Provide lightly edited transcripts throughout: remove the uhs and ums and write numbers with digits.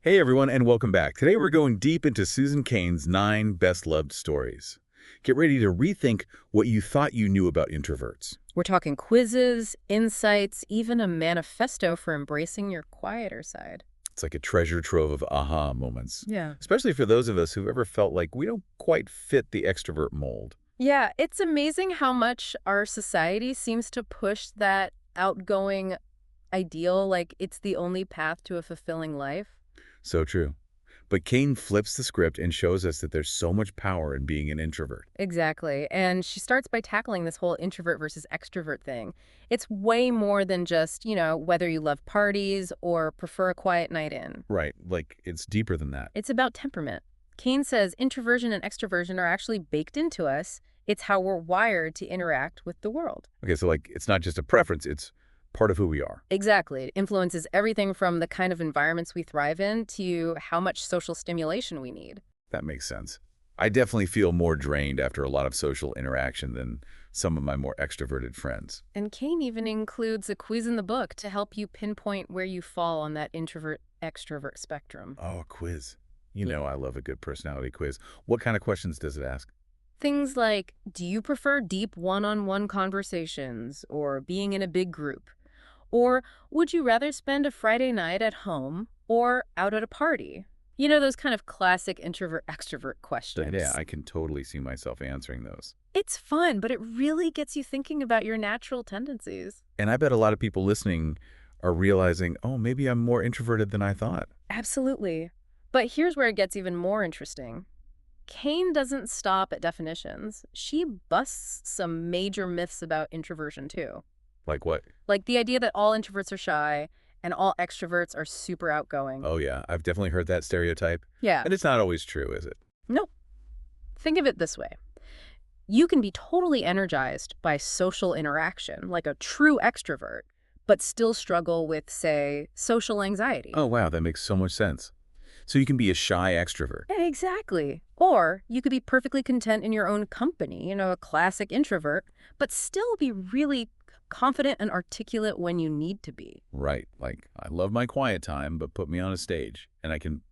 Hey everyone, and welcome back. Today we're going deep into Susan Cain's 9 best-loved stories. Get ready to rethink what you thought you knew about introverts. We're talking quizzes, insights, even a manifesto for embracing your quieter side. It's like a treasure trove of aha moments, Yeah. especially for those of us who've ever felt like we don't quite fit the extrovert mold. Yeah, it's amazing how much our society seems to push that outgoing ideal, like it's the only path to a fulfilling life. So true. But Cain flips the script and shows us that there's so much power in being an introvert. Exactly. And she starts by tackling this whole introvert versus extrovert thing. It's way more than just, whether you love parties or prefer a quiet night in. Right, like it's deeper than that. It's about temperament. Cain says introversion and extroversion are actually baked into us. It's how we're wired to interact with the world. Okay, so like it's not just a preference, it's part of who we are. Exactly. It influences everything from the kind of environments we thrive in to how much social stimulation we need. That makes sense. I definitely feel more drained after a lot of social interaction than some of my more extroverted friends. And Cain even includes a quiz in the book to help you pinpoint where you fall on that introvert-extrovert spectrum. Oh, a quiz. Yeah. I love a good personality quiz. What kind of questions does it ask? Things like, do you prefer deep one-on-one conversations or being in a big group? Or would you rather spend a Friday night at home or out at a party? Those kind of classic introvert-extrovert Yeah, questions. I can totally see myself answering those. It's fun, but it really gets you thinking about your natural tendencies. And I bet a lot of people listening are realizing, oh, maybe I'm more introverted than I thought. Absolutely. But here's where it gets even more interesting. Cain doesn't stop at definitions. She busts some major myths about introversion, too. Like what? Like the idea that all introverts are shy and all extroverts are super outgoing. Oh, yeah, I've definitely heard that stereotype. Yeah. And it's not always true, is it? Nope. Think of it this way. You can be totally energized by social interaction, like a true extrovert, but still struggle with, say, social anxiety. Oh, wow, that makes so much sense. So you can be a shy extrovert. Exactly. Or you could be perfectly content in your own company, a classic introvert, but still be really confident and articulate when you need to be. Right. Like, I love my quiet time, but put me on a stage and I can,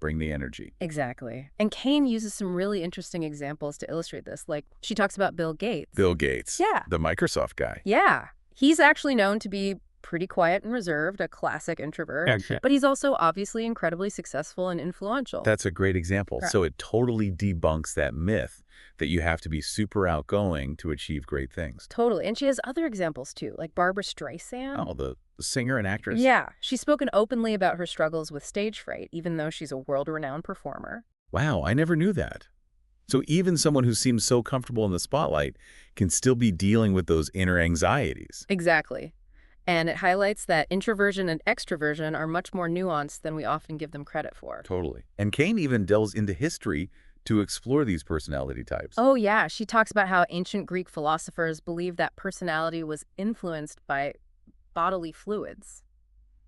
bring the energy. Exactly. And Cain uses some really interesting examples to illustrate this. Like, she talks about Bill Gates. Bill Gates. Yeah. The Microsoft guy. Yeah. He's actually known to be pretty quiet and reserved, a classic introvert. Okay. But he's also obviously incredibly successful and influential. That's a great example. Correct. So it totally debunks that myth that you have to be super outgoing to achieve great things. Totally. And she has other examples too, like Barbara Streisand. Oh, the singer and actress? Yeah. She's spoken openly about her struggles with stage fright, even though she's a world-renowned performer. Wow, I never knew that. So even someone who seems so comfortable in the spotlight can still be dealing with those inner anxieties. Exactly. And it highlights that introversion and extroversion are much more nuanced than we often give them credit for. Totally. And Cain even delves into history to explore these personality types. Oh, yeah. She talks about how ancient Greek philosophers believed that personality was influenced by bodily fluids.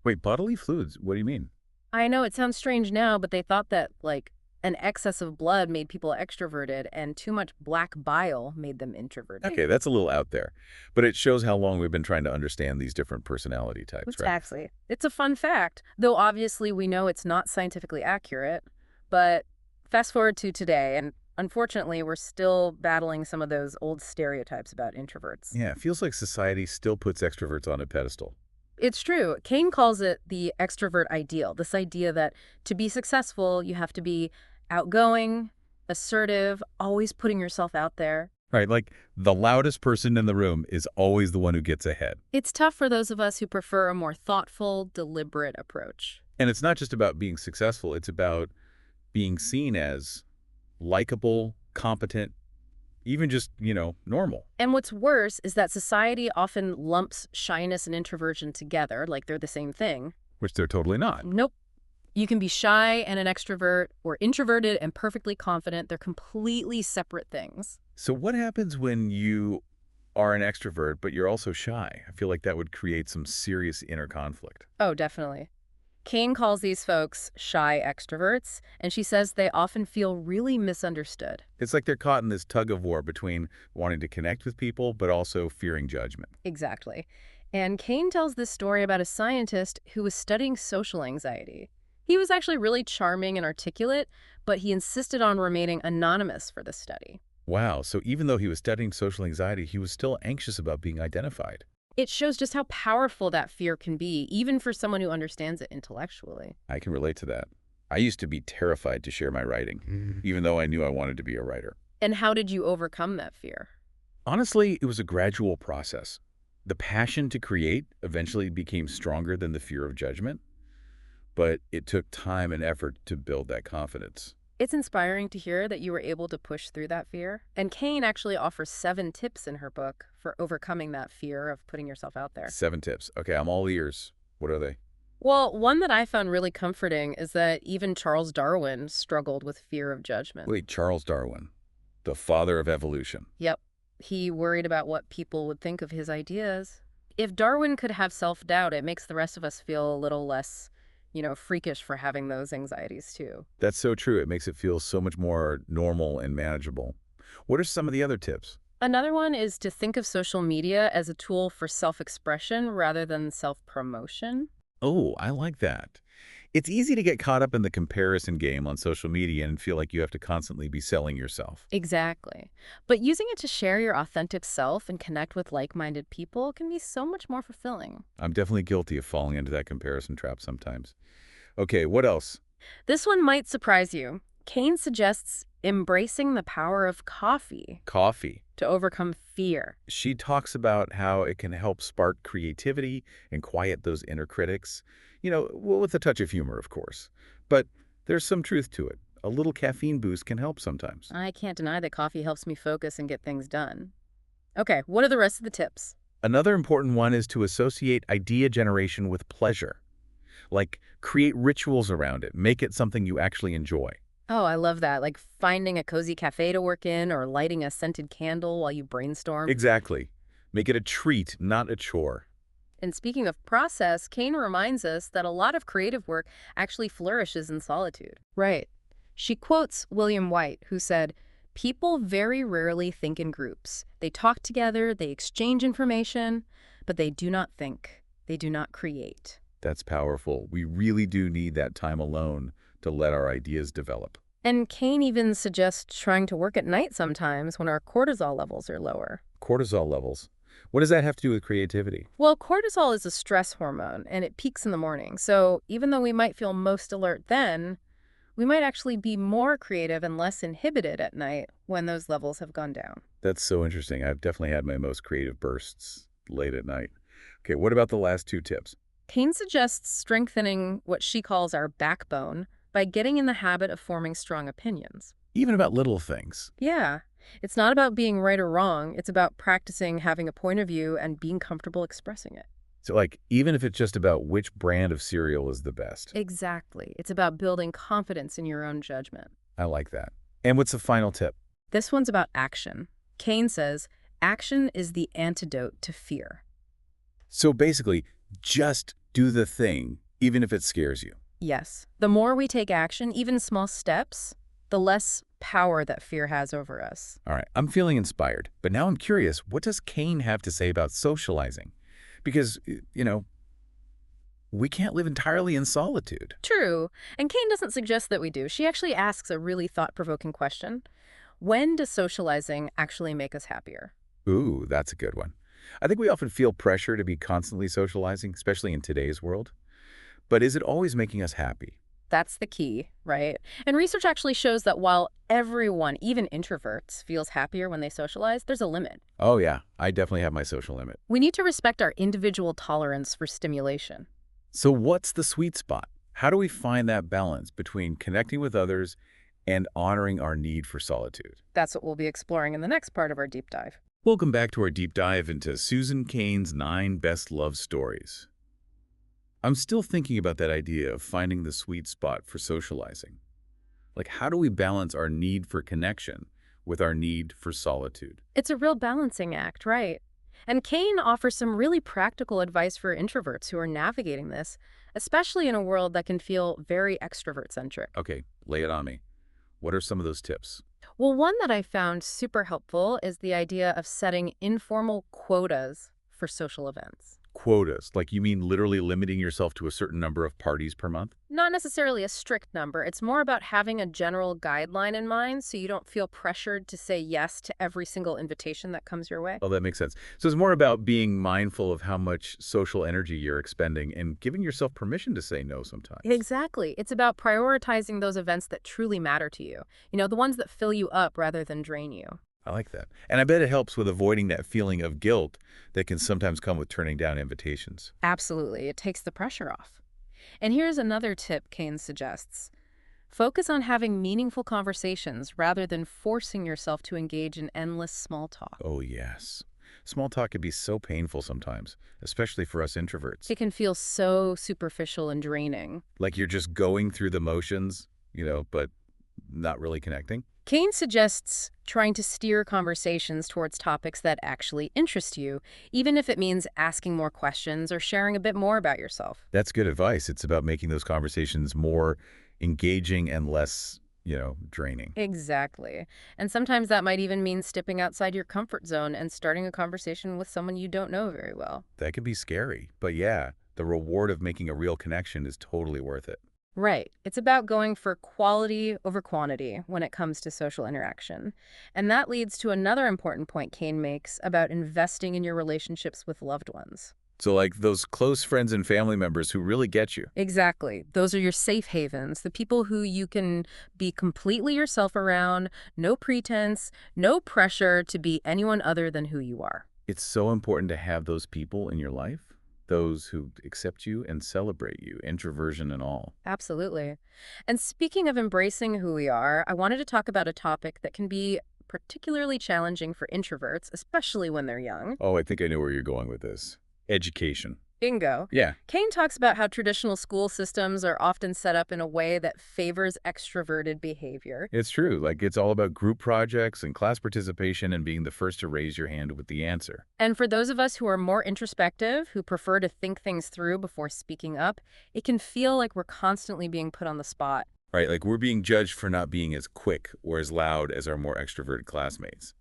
Wait, bodily fluids? What do you mean? I know it sounds strange now, but they thought that, like, an excess of blood made people extroverted and too much black bile made them introverted. Okay, that's a little out there. But it shows how long we've been trying to understand these different personality types, right? Exactly. It's a fun fact, though obviously we know it's not scientifically accurate. But fast forward to today, and unfortunately, we're still battling some of those old stereotypes about introverts. Yeah, it feels like society still puts extroverts on a pedestal. It's true. Cain calls it the extrovert ideal, this idea that to be successful, you have to be outgoing, assertive, always putting yourself out there. Right, like the loudest person in the room is always the one who gets ahead. It's tough for those of us who prefer a more thoughtful, deliberate approach. And it's not just about being successful, it's about being seen as likable, competent, even just, normal. And what's worse is that society often lumps shyness and introversion together, like they're the same thing. Which they're totally not. Nope. You can be shy and an extrovert, or introverted and perfectly confident. They're completely separate things. So what happens when you are an extrovert, but you're also shy? I feel like that would create some serious inner conflict. Oh, definitely. Cain calls these folks shy extroverts, and she says they often feel really misunderstood. It's like they're caught in this tug of war between wanting to connect with people, but also fearing judgment. Exactly. And Cain tells this story about a scientist who was studying social anxiety. He was actually really charming and articulate, but he insisted on remaining anonymous for the study. Wow, so even though he was studying social anxiety, he was still anxious about being identified. It shows just how powerful that fear can be, even for someone who understands it intellectually. I can relate to that. I used to be terrified to share my writing, even though I knew I wanted to be a writer. And how did you overcome that fear? Honestly, it was a gradual process. The passion to create eventually became stronger than the fear of judgment, but it took time and effort to build that confidence. It's inspiring to hear that you were able to push through that fear. And Cain actually offers 7 tips in her book for overcoming that fear of putting yourself out there. 7 tips. Okay, I'm all ears. What are they? Well, one that I found really comforting is that even Charles Darwin struggled with fear of judgment. Wait, Charles Darwin, the father of evolution. Yep. He worried about what people would think of his ideas. If Darwin could have self-doubt, it makes the rest of us feel a little less, freakish for having those anxieties too. That's so true. It makes it feel so much more normal and manageable. What are some of the other tips? Another one is to think of social media as a tool for self-expression rather than self-promotion. Oh, I like that. It's easy to get caught up in the comparison game on social media and feel like you have to constantly be selling yourself. Exactly. But using it to share your authentic self and connect with like-minded people can be so much more fulfilling. I'm definitely guilty of falling into that comparison trap sometimes. Okay, what else? This one might surprise you. Cain suggests embracing the power of coffee Coffee. to overcome fear. She talks about how it can help spark creativity and quiet those inner critics. Well, with a touch of humor, of course. But there's some truth to it. A little caffeine boost can help sometimes. I can't deny that coffee helps me focus and get things done. Okay, what are the rest of the tips? Another important one is to associate idea generation with pleasure. Like, create rituals around it. Make it something you actually enjoy. Oh, I love that. Like finding a cozy cafe to work in or lighting a scented candle while you brainstorm. Exactly. Make it a treat, not a chore. And speaking of process, Cain reminds us that a lot of creative work actually flourishes in solitude. Right. She quotes William White, who said, "People very rarely think in groups. They talk together, they exchange information, but they do not think. They do not create." That's powerful. We really do need that time alone to let our ideas develop. And Cain even suggests trying to work at night sometimes when our cortisol levels are lower. Cortisol levels. What does that have to do with creativity? Well, cortisol is a stress hormone, and it peaks in the morning. So even though we might feel most alert then, we might actually be more creative and less inhibited at night when those levels have gone down. That's so interesting. I've definitely had my most creative bursts late at night. Okay, what about the last 2 tips? Cain suggests strengthening what she calls our backbone by getting in the habit of forming strong opinions. Even about little things. Yeah, it's not about being right or wrong. It's about practicing having a point of view and being comfortable expressing it. So, like, even if it's just about which brand of cereal is the best. Exactly. It's about building confidence in your own judgment. I like that. And what's the final tip? This one's about action. Cain says, action is the antidote to fear. So basically, just do the thing, even if it scares you. Yes. The more we take action, even small steps, the less power that fear has over us. All right, I'm feeling inspired. But now I'm curious, what does Cain have to say about socializing? Because, we can't live entirely in solitude. True. And Cain doesn't suggest that we do. She actually asks a really thought-provoking question. When does socializing actually make us happier? Ooh, that's a good one. I think we often feel pressure to be constantly socializing, especially in today's world. But is it always making us happy? That's the key, right? And research actually shows that while everyone, even introverts, feels happier when they socialize, there's a limit. Oh yeah, I definitely have my social limit. We need to respect our individual tolerance for stimulation. So what's the sweet spot? How do we find that balance between connecting with others and honoring our need for solitude? That's what we'll be exploring in the next part of our deep dive. Welcome back to our deep dive into Susan Cain's 9 best love stories. I'm still thinking about that idea of finding the sweet spot for socializing. Like, how do we balance our need for connection with our need for solitude? It's a real balancing act, right? And Cain offers some really practical advice for introverts who are navigating this, especially in a world that can feel very extrovert-centric. Okay, lay it on me. What are some of those tips? Well, one that I found super helpful is the idea of setting informal quotas for social events. Quotas, like you mean literally limiting yourself to a certain number of parties per month? Not necessarily a strict number. It's more about having a general guideline in mind so you don't feel pressured to say yes to every single invitation that comes your way. Oh, that makes sense. So it's more about being mindful of how much social energy you're expending and giving yourself permission to say no sometimes. Exactly. It's about prioritizing those events that truly matter to you. The ones that fill you up rather than drain you. I like that. And I bet it helps with avoiding that feeling of guilt that can sometimes come with turning down invitations. Absolutely. It takes the pressure off. And here's another tip Cain suggests. Focus on having meaningful conversations rather than forcing yourself to engage in endless small talk. Oh, yes. Small talk can be so painful sometimes, especially for us introverts. It can feel so superficial and draining. Like you're just going through the motions, but not really connecting. Cain suggests trying to steer conversations towards topics that actually interest you, even if it means asking more questions or sharing a bit more about yourself. That's good advice. It's about making those conversations more engaging and less, draining. Exactly. And sometimes that might even mean stepping outside your comfort zone and starting a conversation with someone you don't know very well. That can be scary, but yeah, the reward of making a real connection is totally worth it. Right. It's about going for quality over quantity when it comes to social interaction. And that leads to another important point Cain makes about investing in your relationships with loved ones. So like those close friends and family members who really get you. Exactly. Those are your safe havens, the people who you can be completely yourself around, no pretense, no pressure to be anyone other than who you are. It's so important to have those people in your life, those who accept you and celebrate you, introversion and all. Absolutely. And speaking of embracing who we are, I wanted to talk about a topic that can be particularly challenging for introverts, especially when they're young. Oh, I think I know where you're going with this. Education. Bingo. Yeah, Kane talks about how traditional school systems are often set up in a way that favors extroverted behavior. it's true. Like it's all about group projects and class participation and being the first to raise your hand with the answer. And for those of us who are more introspective, who prefer to think things through before speaking up, it can feel like we're constantly being put on the spot. Right, like we're being judged for not being as quick or as loud as our more extroverted classmates.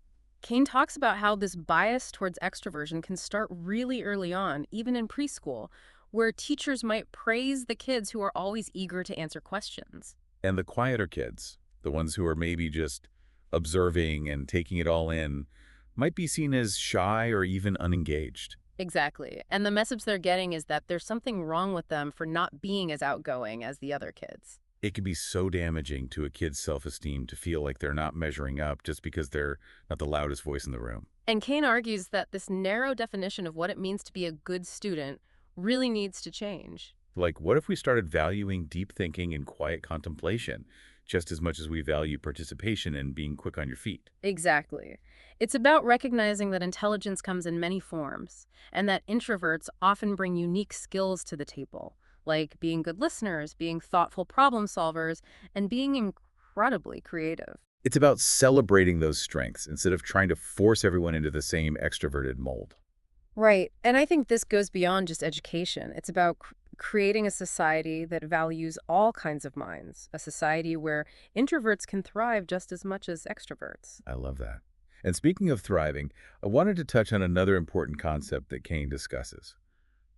Kane talks about how this bias towards extroversion can start really early on, even in preschool, where teachers might praise the kids who are always eager to answer questions. And the quieter kids, the ones who are maybe just observing and taking it all in, might be seen as shy or even unengaged. Exactly. And the message they're getting is that there's something wrong with them for not being as outgoing as the other kids. It can be so damaging to a kid's self-esteem to feel like they're not measuring up just because they're not the loudest voice in the room. And Kane argues that this narrow definition of what it means to be a good student really needs to change. Like, what if we started valuing deep thinking and quiet contemplation just as much as we value participation and being quick on your feet? Exactly. It's about recognizing that intelligence comes in many forms, and that introverts often bring unique skills to the table, like being good listeners, being thoughtful problem solvers, and being incredibly creative. It's about celebrating those strengths instead of trying to force everyone into the same extroverted mold. Right. And I think this goes beyond just education. It's about creating a society that values all kinds of minds, a society where introverts can thrive just as much as extroverts. I love that. And speaking of thriving, I wanted to touch on another important concept that Cain discusses: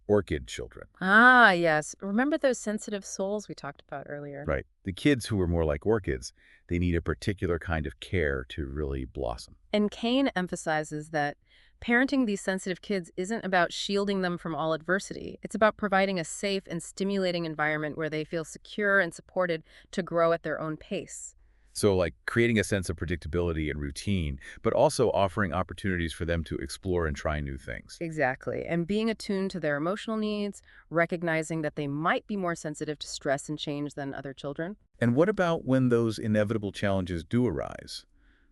orchid children. Ah, yes. Remember those sensitive souls we talked about earlier? Right. The kids who are more like orchids, they need a particular kind of care to really blossom. And Kane emphasizes that parenting these sensitive kids isn't about shielding them from all adversity. It's about providing a safe and stimulating environment where they feel secure and supported to grow at their own pace. So like creating a sense of predictability and routine, but also offering opportunities for them to explore and try new things. Exactly. And being attuned to their emotional needs, recognizing that they might be more sensitive to stress and change than other children. And what about when those inevitable challenges do arise?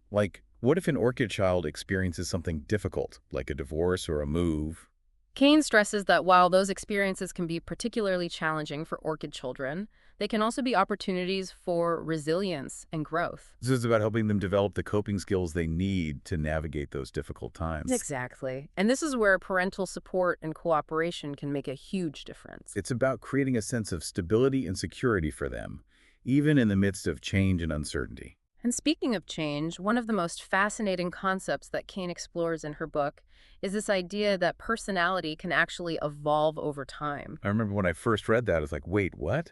Like, what if an orchid child experiences something difficult, like a divorce or a move? Kane stresses that while those experiences can be particularly challenging for orchid children, they can also be opportunities for resilience and growth. This is about helping them develop the coping skills they need to navigate those difficult times. Exactly. And this is where parental support and cooperation can make a huge difference. It's about creating a sense of stability and security for them, even in the midst of change and uncertainty. And speaking of change, one of the most fascinating concepts that Cain explores in her book is this idea that personality can actually evolve over time. I remember when I first read that, I was like, wait, what?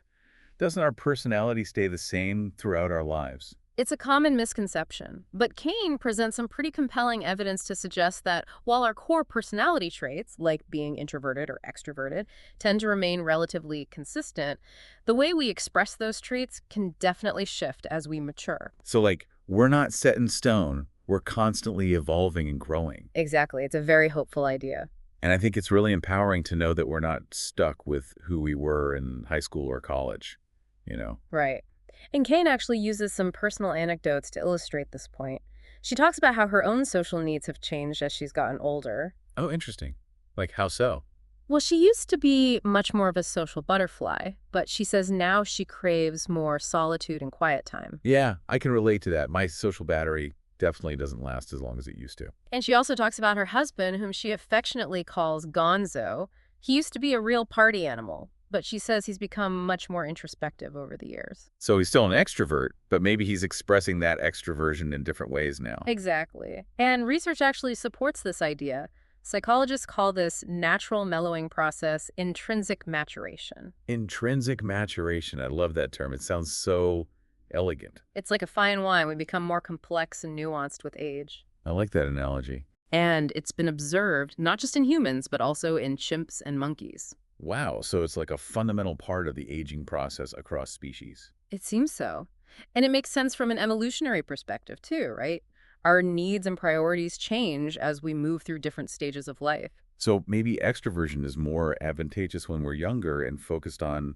Doesn't our personality stay the same throughout our lives? It's a common misconception, but Cain presents some pretty compelling evidence to suggest that while our core personality traits, like being introverted or extroverted, tend to remain relatively consistent, the way we express those traits can definitely shift as we mature. So, like, we're not set in stone. We're constantly evolving and growing. Exactly. It's a very hopeful idea. And I think it's really empowering to know that we're not stuck with who we were in high school or college, you know? Right. And Cain actually uses some personal anecdotes to illustrate this point. She talks about how her own social needs have changed as she's gotten older. Oh, interesting. Like, how so? Well, she used to be much more of a social butterfly, but she says now she craves more solitude and quiet time. Yeah, I can relate to that. My social battery definitely doesn't last as long as it used to. And she also talks about her husband, whom she affectionately calls Gonzo. He used to be a real party animal, but she says he's become much more introspective over the years. So he's still an extrovert, but maybe he's expressing that extroversion in different ways now. Exactly. And research actually supports this idea. Psychologists call this natural mellowing process intrinsic maturation. Intrinsic maturation. I love that term. It sounds so elegant. It's like a fine wine. We become more complex and nuanced with age. I like that analogy. And it's been observed not just in humans, but also in chimps and monkeys. Wow, so it's like a fundamental part of the aging process across species. It seems so. And it makes sense from an evolutionary perspective, too, right? Our needs and priorities change as we move through different stages of life. So maybe extroversion is more advantageous when we're younger and focused on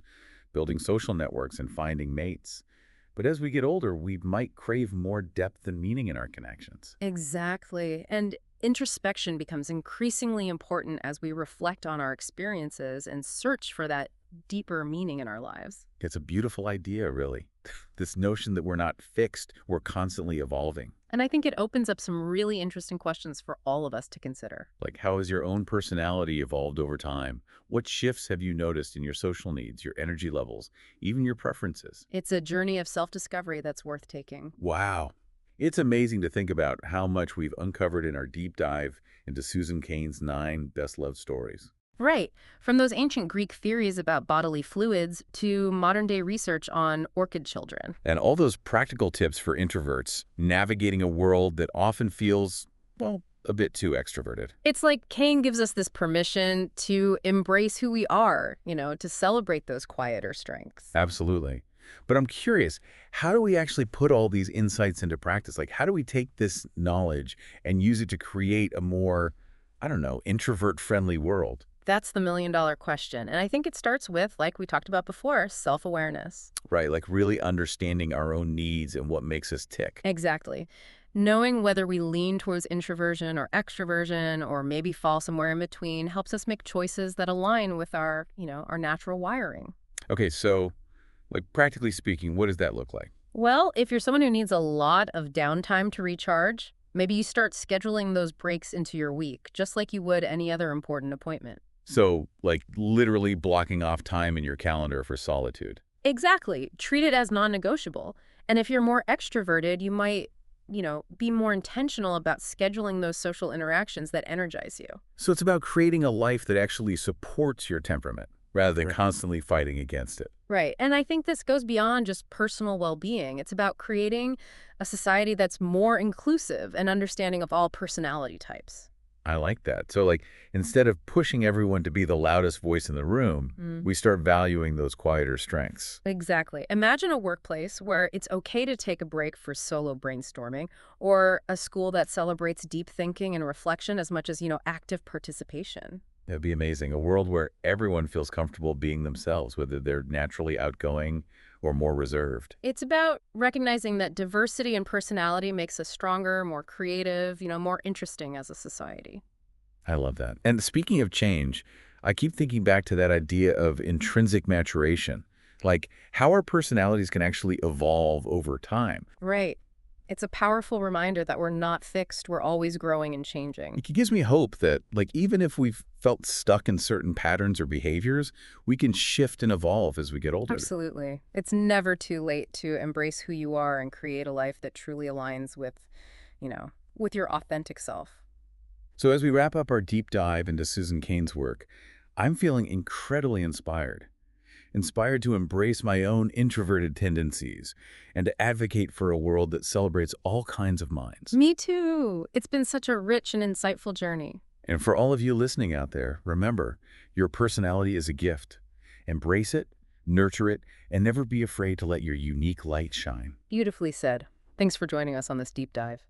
building social networks and finding mates. But as we get older, we might crave more depth and meaning in our connections. Exactly. And introspection becomes increasingly important as we reflect on our experiences and search for that deeper meaning in our lives. It's a beautiful idea, really. This notion that we're not fixed, we're constantly evolving. And I think it opens up some really interesting questions for all of us to consider. Like, how has your own personality evolved over time? What shifts have you noticed in your social needs, your energy levels, even your preferences? It's a journey of self-discovery that's worth taking. Wow. It's amazing to think about how much we've uncovered in our deep dive into Susan Cain's 9 best-loved stories. Right. From those ancient Greek theories about bodily fluids to modern-day research on orchid children. And all those practical tips for introverts navigating a world that often feels, well, a bit too extroverted. It's like Cain gives us this permission to embrace who we are, to celebrate those quieter strengths. Absolutely. But I'm curious, how do we actually put all these insights into practice? Like, how do we take this knowledge and use it to create a more, I don't know, introvert-friendly world? That's the million-dollar question. And I think it starts with, like we talked about before, self-awareness. Right, like really understanding our own needs and what makes us tick. Exactly. Knowing whether we lean towards introversion or extroversion or maybe fall somewhere in between helps us make choices that align with our natural wiring. Okay, so, like, practically speaking, what does that look like? Well, if you're someone who needs a lot of downtime to recharge, maybe you start scheduling those breaks into your week, just like you would any other important appointment. So, like, literally blocking off time in your calendar for solitude. Exactly. Treat it as non-negotiable. And if you're more extroverted, you might, be more intentional about scheduling those social interactions that energize you. So it's about creating a life that actually supports your temperament, rather than Right. constantly fighting against it. Right. And I think this goes beyond just personal well-being. It's about creating a society that's more inclusive and understanding of all personality types. I like that. So, like, instead of pushing everyone to be the loudest voice in the room, we start valuing those quieter strengths. Exactly. Imagine a workplace where it's okay to take a break for solo brainstorming, or a school that celebrates deep thinking and reflection as much as, active participation. That'd be amazing. A world where everyone feels comfortable being themselves, whether they're naturally outgoing or more reserved. It's about recognizing that diversity and personality makes us stronger, more creative, more interesting as a society. I love that. And speaking of change, I keep thinking back to that idea of intrinsic maturation, like how our personalities can actually evolve over time. Right. It's a powerful reminder that we're not fixed, we're always growing and changing. It gives me hope that, like, even if we've felt stuck in certain patterns or behaviors, we can shift and evolve as we get older. Absolutely. It's never too late to embrace who you are and create a life that truly aligns with your authentic self. So as we wrap up our deep dive into Susan Cain's work, I'm feeling incredibly inspired. Inspired to embrace my own introverted tendencies and to advocate for a world that celebrates all kinds of minds. Me too. It's been such a rich and insightful journey. And for all of you listening out there, remember, your personality is a gift. Embrace it, nurture it, and never be afraid to let your unique light shine. Beautifully said. Thanks for joining us on this deep dive.